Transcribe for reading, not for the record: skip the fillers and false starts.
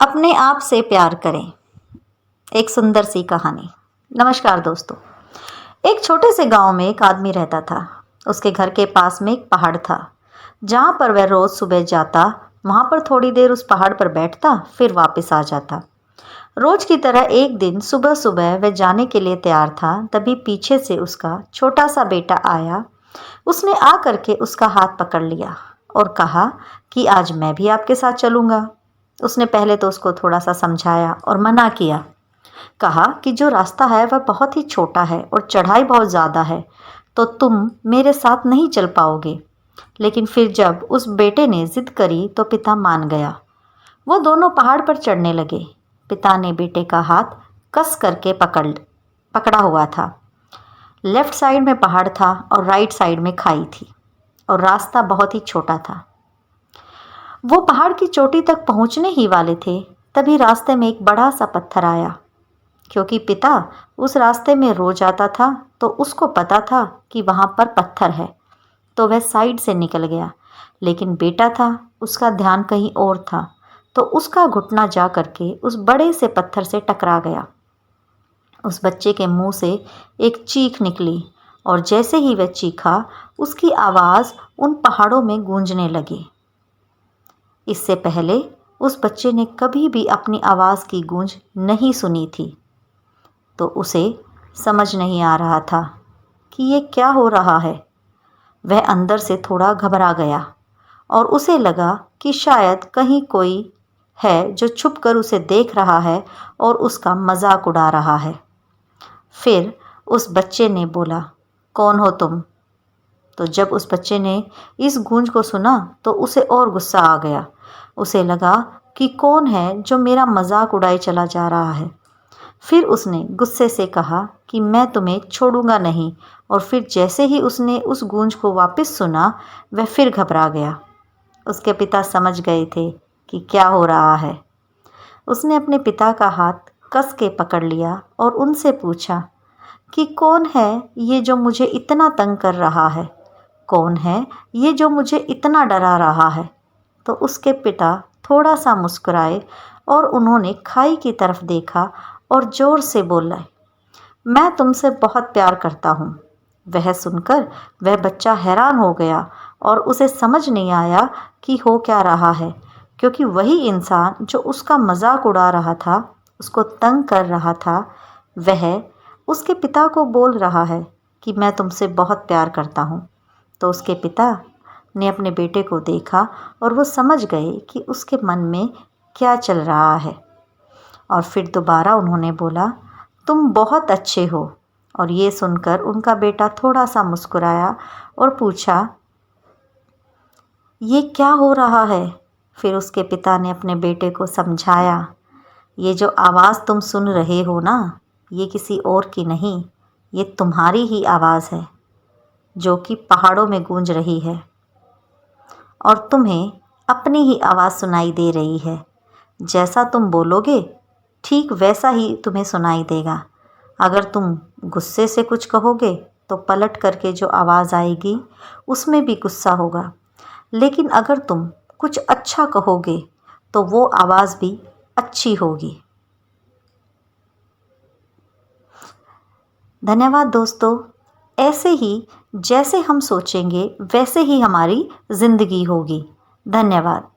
अपने आप से प्यार करें। एक सुंदर सी कहानी। नमस्कार दोस्तों। एक छोटे से गांव में एक आदमी रहता था। उसके घर के पास में एक पहाड़ था जहां पर वह रोज सुबह जाता, वहां पर थोड़ी देर उस पहाड़ पर बैठता, फिर वापस आ जाता। रोज की तरह एक दिन सुबह सुबह वह जाने के लिए तैयार था, तभी पीछे से उसका छोटा सा बेटा आया। उसने आ करके उसका हाथ पकड़ लिया और कहा कि आज मैं भी आपके साथ चलूंगा। उसने पहले तो उसको थोड़ा सा समझाया और मना किया। कहा कि जो रास्ता है वह बहुत ही छोटा है और चढ़ाई बहुत ज़्यादा है, तो तुम मेरे साथ नहीं चल पाओगे। लेकिन फिर जब उस बेटे ने जिद करी तो पिता मान गया। वो दोनों पहाड़ पर चढ़ने लगे। पिता ने बेटे का हाथ कस करके पकड़ा हुआ था। लेफ्ट साइड में पहाड़ था और राइट साइड में खाई थी और रास्ता बहुत ही छोटा था। वो पहाड़ की चोटी तक पहुंचने ही वाले थे, तभी रास्ते में एक बड़ा सा पत्थर आया। क्योंकि पिता उस रास्ते में रोज आता था तो उसको पता था कि वहां पर पत्थर है, तो वह साइड से निकल गया। लेकिन बेटा था, उसका ध्यान कहीं और था, तो उसका घुटना जा करके उस बड़े से पत्थर से टकरा गया। उस बच्चे के मुंह से एक चीख निकली और जैसे ही वह चीखा, उसकी आवाज़ उन पहाड़ों में गूंजने लगी। इससे पहले उस बच्चे ने कभी भी अपनी आवाज़ की गूंज नहीं सुनी थी, तो उसे समझ नहीं आ रहा था कि ये क्या हो रहा है। वह अंदर से थोड़ा घबरा गया और उसे लगा कि शायद कहीं कोई है जो छुपकर उसे देख रहा है और उसका मजाक उड़ा रहा है। फिर उस बच्चे ने बोला, कौन हो तुम? तो जब उस बच्चे ने इस गूंज को सुना तो उसे और गुस्सा आ गया। उसे लगा कि कौन है जो मेरा मजाक उड़ाए चला जा रहा है। फिर उसने गुस्से से कहा कि मैं तुम्हें छोड़ूंगा नहीं, और फिर जैसे ही उसने उस गूंज को वापस सुना, वह फिर घबरा गया। उसके पिता समझ गए थे कि क्या हो रहा है। उसने अपने पिता का हाथ कस के पकड़ लिया और उनसे पूछा कि कौन है ये जो मुझे इतना तंग कर रहा है? कौन है ये जो मुझे इतना डरा रहा है? तो उसके पिता थोड़ा सा मुस्कुराए और उन्होंने खाई की तरफ देखा और जोर से बोला, मैं तुमसे बहुत प्यार करता हूँ। वह सुनकर वह बच्चा हैरान हो गया और उसे समझ नहीं आया कि हो क्या रहा है, क्योंकि वही इंसान जो उसका मजाक उड़ा रहा था, उसको तंग कर रहा था, वह उसके पिता को बोल रहा है कि मैं तुमसे बहुत प्यार करता हूँ। तो उसके पिता ने अपने बेटे को देखा और वो समझ गए कि उसके मन में क्या चल रहा है। और फिर दोबारा उन्होंने बोला, तुम बहुत अच्छे हो। और ये सुनकर उनका बेटा थोड़ा सा मुस्कुराया और पूछा, ये क्या हो रहा है? फिर उसके पिता ने अपने बेटे को समझाया, ये जो आवाज़ तुम सुन रहे हो ना, ये किसी और की नहीं, ये तुम्हारी ही आवाज़ है जो कि पहाड़ों में गूंज रही है, और तुम्हें अपनी ही आवाज़ सुनाई दे रही है। जैसा तुम बोलोगे ठीक वैसा ही तुम्हें सुनाई देगा। अगर तुम गुस्से से कुछ कहोगे तो पलट करके जो आवाज़ आएगी उसमें भी गुस्सा होगा, लेकिन अगर तुम कुछ अच्छा कहोगे तो वो आवाज़ भी अच्छी होगी। धन्यवाद दोस्तों। ऐसे ही जैसे हम सोचेंगे वैसे ही हमारी ज़िंदगी होगी। धन्यवाद।